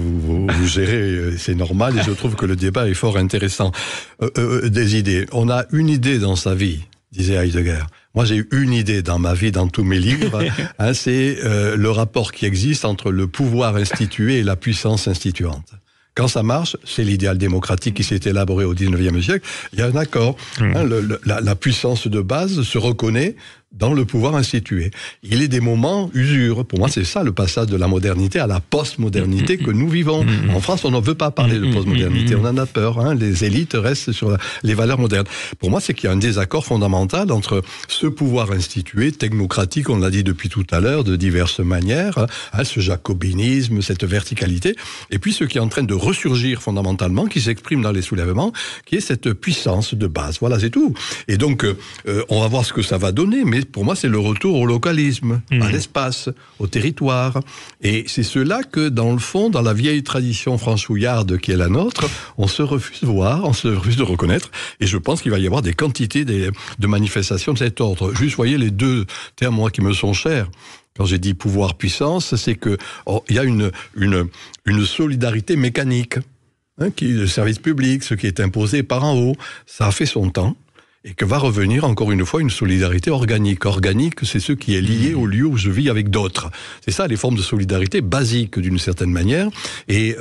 Speaker 3: Vous gérez, c'est normal, et je trouve que le débat est fort intéressant. Des idées. On a une idée dans sa vie, disait Heidegger. Moi, j'ai eu une idée dans ma vie, dans tous mes livres. C'est le rapport qui existe entre le pouvoir institué et la puissance instituante. Quand ça marche, c'est l'idéal démocratique qui s'est élaboré au 19e siècle. Il y a un accord. La puissance de base se reconnaît dans le pouvoir institué. Il est des moments usure. Pour moi, c'est ça le passage de la modernité à la post-modernité que nous vivons. En France, on ne veut pas parler de post-modernité. On en a peur. Les élites restent sur les valeurs modernes. Pour moi, c'est qu'il y a un désaccord fondamental entre ce pouvoir institué, technocratique, on l'a dit depuis tout à l'heure, de diverses manières, ce jacobinisme, cette verticalité, et puis ce qui est en train de ressurgir fondamentalement, qui s'exprime dans les soulèvements, qui est cette puissance de base. Voilà, c'est tout. Et donc, on va voir ce que ça va donner, mais pour moi, c'est le retour au localisme, à l'espace, au territoire. Et c'est cela que, dans le fond, dans la vieille tradition franchouillarde qui est la nôtre, on se refuse de voir, on se refuse de reconnaître. Et je pense qu'il va y avoir des quantités de manifestations de cet ordre. Juste, voyez, les deux termes, moi, qui me sont chers. Quand j'ai dit pouvoir-puissance, c'est que il y a une solidarité mécanique, qui le service public, ce qui est imposé par en haut. Ça a fait son temps. Et que va revenir encore une fois une solidarité organique. Organique, c'est ce qui est lié au lieu où je vis avec d'autres. C'est ça, les formes de solidarité basiques d'une certaine manière. Et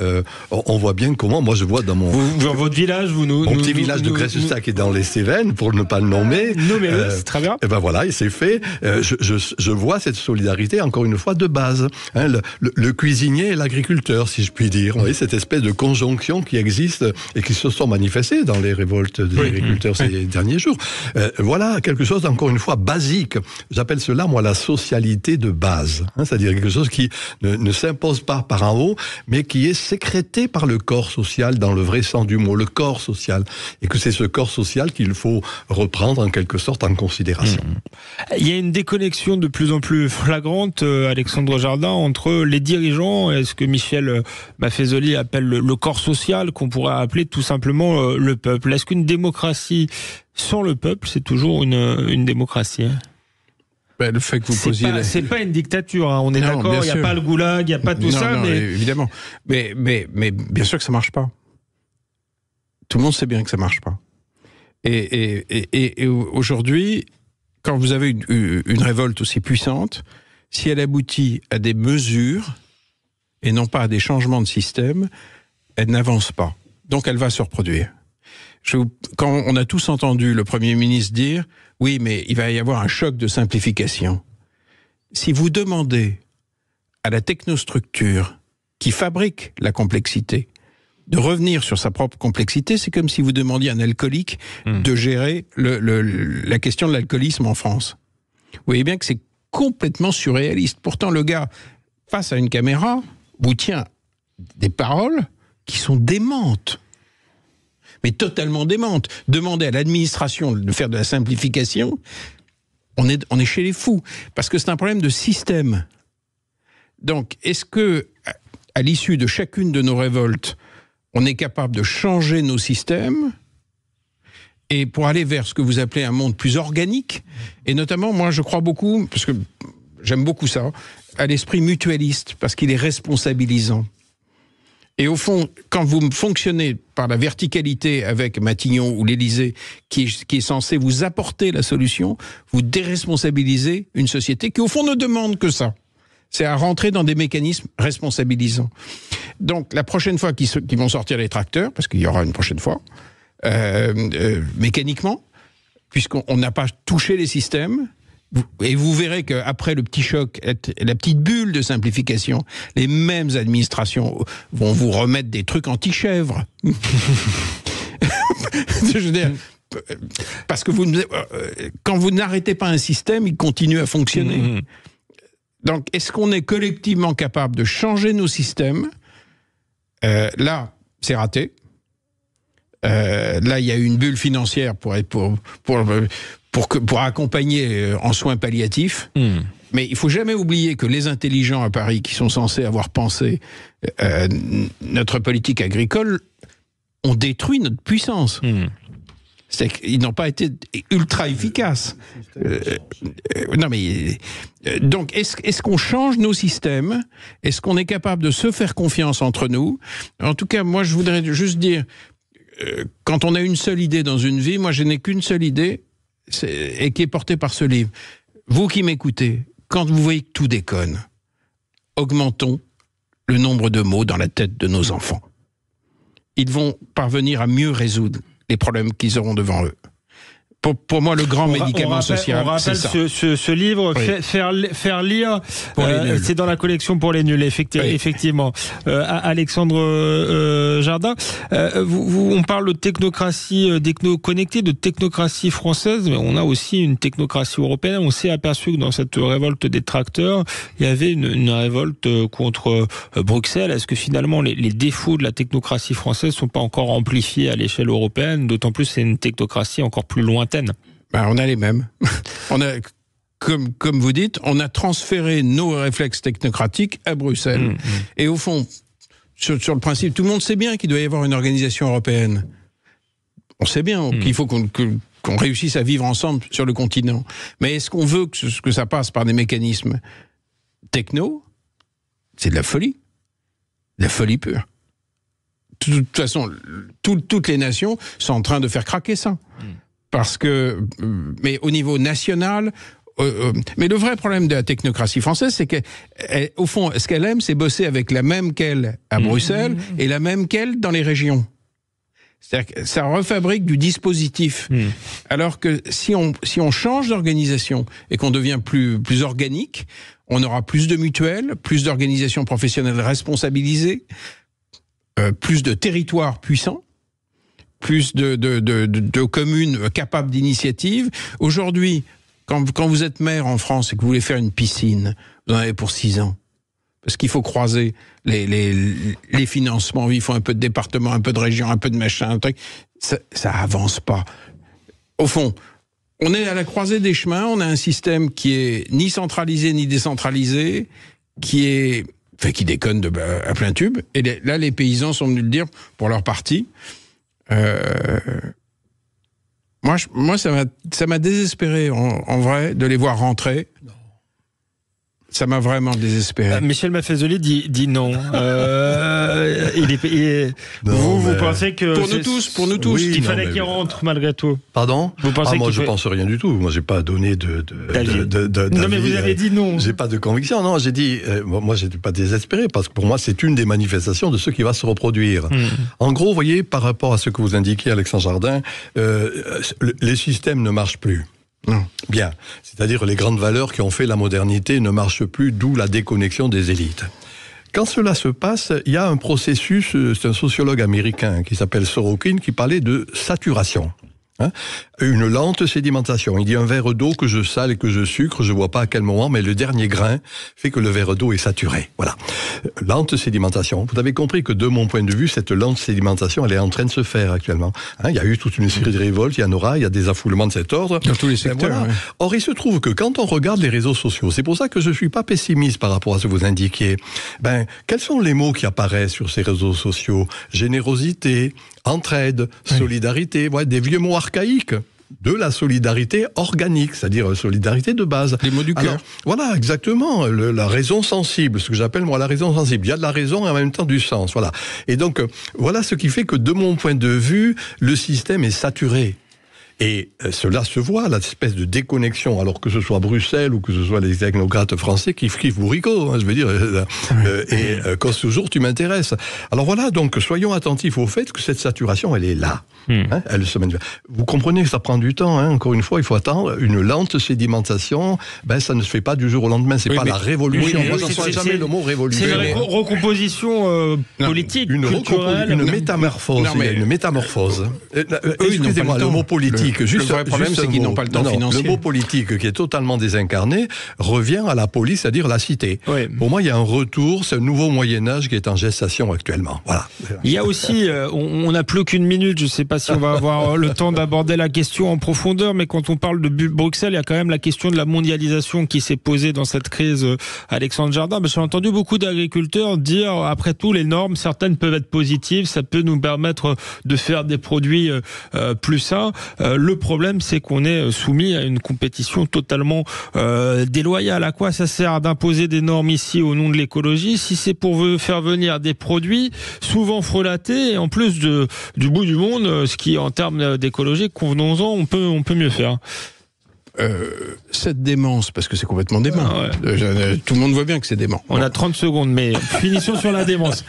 Speaker 3: on voit bien comment, moi je vois dans
Speaker 2: dans votre village, mon
Speaker 3: petit village de Gressestac qui est dans les Cévennes, pour ne pas le nommer.
Speaker 2: Nommez-le, c'est très bien.
Speaker 3: Et ben voilà, et c'est fait. Je vois cette solidarité encore une fois de base. Le cuisinier et l'agriculteur, si je puis dire. Vous voyez, cette espèce de conjonction qui existe et qui se sont manifestées dans les révoltes des agriculteurs ces derniers jours. Voilà quelque chose d'encore une fois basique. J'appelle cela, moi, la socialité de base. C'est-à-dire quelque chose qui ne s'impose pas par en haut, mais qui est sécrété par le corps social dans le vrai sens du mot, le corps social. Et que c'est ce corps social qu'il faut reprendre en quelque sorte en considération.
Speaker 2: Il y a une déconnexion de plus en plus flagrante, Alexandre Jardin, entre les dirigeants et ce que Michel Maffezoli appelle le corps social, qu'on pourrait appeler tout simplement le peuple. Est-ce qu'une démocratie sans le peuple, c'est toujours une démocratie?
Speaker 4: Le fait que vous posiez...
Speaker 2: C'est pas une dictature, on est d'accord, il n'y a pas le goulag, il n'y a pas tout ça. Mais...
Speaker 4: Évidemment. Mais bien sûr que ça ne marche pas. Tout le monde sait bien que ça ne marche pas. Et aujourd'hui, quand vous avez une révolte aussi puissante, si elle aboutit à des mesures, et non pas à des changements de système, elle n'avance pas. Donc elle va se reproduire. Quand on a tous entendu le Premier ministre dire « Oui, mais il va y avoir un choc de simplification », si vous demandez à la technostructure qui fabrique la complexité de revenir sur sa propre complexité, c'est comme si vous demandiez à un alcoolique de gérer la question de l'alcoolisme en France. Vous voyez bien que c'est complètement surréaliste. Pourtant, le gars, face à une caméra, vous tient des paroles qui sont démentes. Mais totalement démente. Demander à l'administration de faire de la simplification, on est chez les fous. Parce que c'est un problème de système. Donc, est-ce que, à l'issue de chacune de nos révoltes, on est capable de changer nos systèmes et pour aller vers ce que vous appelez un monde plus organique? Et notamment, moi, je crois beaucoup, parce que j'aime beaucoup ça, à l'esprit mutualiste, parce qu'il est responsabilisant. Et au fond, quand vous fonctionnez par la verticalité avec Matignon ou l'Élysée, qui est censé vous apporter la solution, vous déresponsabilisez une société qui, au fond, ne demande que ça. C'est à rentrer dans des mécanismes responsabilisants. Donc, la prochaine fois qu'ils vont sortir les tracteurs, parce qu'il y aura une prochaine fois, mécaniquement, puisqu'on n'a pas touché les systèmes, et vous verrez qu'après le petit choc, la petite bulle de simplification, les mêmes administrations vont vous remettre des trucs anti-chèvres. Je veux dire, parce que quand vous n'arrêtez pas un système, il continue à fonctionner. Donc, est-ce qu'on est collectivement capable de changer nos systèmes ? Là, c'est raté. Là, il y a eu une bulle financière pour accompagner en soins palliatifs. Mais il ne faut jamais oublier que les intelligents à Paris qui sont censés avoir pensé notre politique agricole ont détruit notre puissance. C'est qu'ils n'ont pas été ultra efficaces. Non mais donc est-ce qu'on change nos systèmes ? Est-ce qu'on est capable de se faire confiance entre nous ? En tout cas, moi je voudrais juste dire, quand on a une seule idée dans une vie, moi je n'ai qu'une seule idée, et qui est portée par ce livre. Vous qui m'écoutez, quand vous voyez que tout déconne, augmentons le nombre de mots dans la tête de nos enfants. Ils vont parvenir à mieux résoudre les problèmes qu'ils auront devant eux. Pour moi, le grand médicament social, c'est ça.
Speaker 2: On rappelle ce livre, oui. faire lire, c'est dans la collection pour les nuls, effectivement. Alexandre Jardin, on parle de technocratie connectée, de technocratie française, mais on a aussi une technocratie européenne. On s'est aperçu que dans cette révolte des tracteurs, il y avait une révolte contre Bruxelles. Est-ce que finalement les défauts de la technocratie française ne sont pas encore amplifiés à l'échelle européenne ? D'autant plus c'est une technocratie encore plus lointaine.
Speaker 4: On a les mêmes. On a, comme vous dites, on a transféré nos réflexes technocratiques à Bruxelles. Et au fond, sur le principe, tout le monde sait bien qu'il doit y avoir une organisation européenne. On sait bien qu'il faut qu'on réussisse à vivre ensemble sur le continent. Mais est-ce qu'on veut que ça passe par des mécanismes techno ? C'est de la folie. De la folie pure. De toute façon, toutes les nations sont en train de faire craquer ça. Parce que, mais au niveau national, mais le vrai problème de la technocratie française, c'est qu'au fond, ce qu'elle aime, c'est bosser avec la même qu'elle à Bruxelles et la même qu'elle dans les régions. C'est-à-dire que ça refabrique du dispositif. Alors que si on change d'organisation et qu'on devient plus organique, on aura plus de mutuelles, plus d'organisations professionnelles responsabilisées, plus de territoires puissants, plus de communes capables d'initiative. Aujourd'hui, quand vous êtes maire en France et que vous voulez faire une piscine, vous en avez pour 6 ans. Parce qu'il faut croiser les financements, il faut un peu de département, un peu de région, un peu de machin, un truc. Ça avance pas. Au fond, on est à la croisée des chemins, on a un système qui est ni centralisé ni décentralisé, qui déconne à plein tube. Et là, les paysans sont venus le dire pour leur partie. Moi, ça m'a désespéré en vrai de les voir rentrer. Ça m'a vraiment désespéré.
Speaker 2: Michel Maffezoli dit non. Vous pensez que
Speaker 4: pour nous tous,
Speaker 3: oui,
Speaker 2: il fallait qu'il rentre malgré tout.
Speaker 3: Pardon ?
Speaker 2: Vous pensez
Speaker 3: moi, je pense rien du tout. Moi, j'ai pas donné d'avis.
Speaker 2: Non, mais vous avez dit non.
Speaker 3: J'ai pas de conviction. Non, j'ai dit. Moi, j'étais pas désespéré parce que pour moi, c'est une des manifestations de ce qui va se reproduire. En gros, vous voyez, par rapport à ce que vous indiquez, Alexandre Jardin, les systèmes ne marchent plus. Bien. C'est-à-dire les grandes valeurs qui ont fait la modernité ne marchent plus, d'où la déconnexion des élites. Quand cela se passe, il y a un processus, c'est un sociologue américain qui s'appelle Sorokin qui parlait de saturation. Une lente sédimentation. Il dit un verre d'eau que je sale et que je sucre, je vois pas à quel moment, mais le dernier grain fait que le verre d'eau est saturé. Voilà. Lente sédimentation. Vous avez compris que de mon point de vue, cette lente sédimentation, elle est en train de se faire actuellement. Il y a eu toute une série de révoltes, il y en aura, il y a des affoulements de cet ordre.
Speaker 4: Dans tous les secteurs.
Speaker 3: Voilà. Or, il se trouve que quand on regarde les réseaux sociaux, c'est pour ça que je suis pas pessimiste par rapport à ce que vous indiquiez. Quels sont les mots qui apparaissent sur ces réseaux sociaux ? Générosité, entraide, solidarité, des vieux mots archaïques. de la solidarité organique, c'est-à-dire solidarité de base.
Speaker 4: Les mots du cœur.
Speaker 3: Voilà, exactement, la raison sensible, ce que j'appelle moi la raison sensible. Il y a de la raison et en même temps du sens, voilà. Et donc, voilà ce qui fait que de mon point de vue, le système est saturé. Et cela se voit, l'espèce de déconnexion, alors que ce soit Bruxelles ou que ce soit les technocrates français qui kiffent bourricot, hein, je veux dire, quand toujours tu m'intéresses. Alors voilà, donc soyons attentifs au fait que cette saturation, elle est là. Hein, elle se manifeste. Vous comprenez que ça prend du temps, hein, encore une fois, il faut attendre une lente sédimentation, ça ne se fait pas du jour au lendemain, c'est pas la révolution. Moi, j'emploie jamais le mot révolution.
Speaker 2: C'est une recomposition politique, culturelle.
Speaker 3: Une métamorphose, il y a une métamorphose. Excusez-moi, le mot politique.
Speaker 4: Le vrai problème, c'est qu'ils n'ont pas le temps financier.
Speaker 3: Le mot politique, qui est totalement désincarné, revient à la police, c'est-à-dire la cité. Oui. Pour moi, il y a un retour, c'est un nouveau Moyen-Âge qui est en gestation actuellement. Voilà.
Speaker 2: Il y a aussi, on n'a plus qu'une minute, je ne sais pas si on va avoir le temps d'aborder la question en profondeur, mais quand on parle de Bruxelles, il y a quand même la question de la mondialisation qui s'est posée dans cette crise. Alexandre Jardin, j'ai entendu beaucoup d'agriculteurs dire, après tout, les normes, certaines peuvent être positives, ça peut nous permettre de faire des produits plus sains. Le problème, c'est qu'on est soumis à une compétition totalement déloyale. À quoi ça sert d'imposer des normes ici au nom de l'écologie si c'est pour faire venir des produits souvent frelatés et en plus du bout du monde, ce qui en termes d'écologie, convenons-en, on peut mieux faire.
Speaker 4: Cette démence, parce que c'est complètement dément. Tout le monde voit bien que c'est dément.
Speaker 2: On a 30 secondes, mais finissons sur la démence.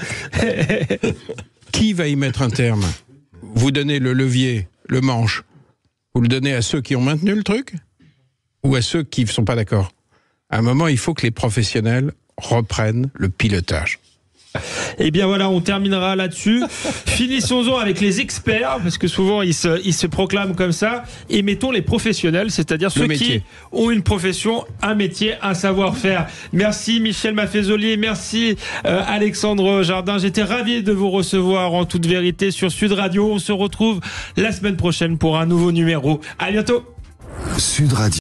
Speaker 4: Qui va y mettre un terme? Vous donnez le levier, le manche. Vous le donnez à ceux qui ont maintenu le truc ou à ceux qui ne sont pas d'accord? À un moment, il faut que les professionnels reprennent le pilotage.
Speaker 2: Eh bien voilà, on terminera là-dessus. Finissons-en avec les experts, parce que souvent ils se proclament comme ça, et mettons les professionnels, c'est-à-dire ceux qui ont une profession, un métier, un savoir-faire. Merci Michel Maffezolier, merci Alexandre Jardin. J'étais ravi de vous recevoir en toute vérité sur Sud Radio. On se retrouve la semaine prochaine pour un nouveau numéro. À bientôt.
Speaker 1: Sud Radio.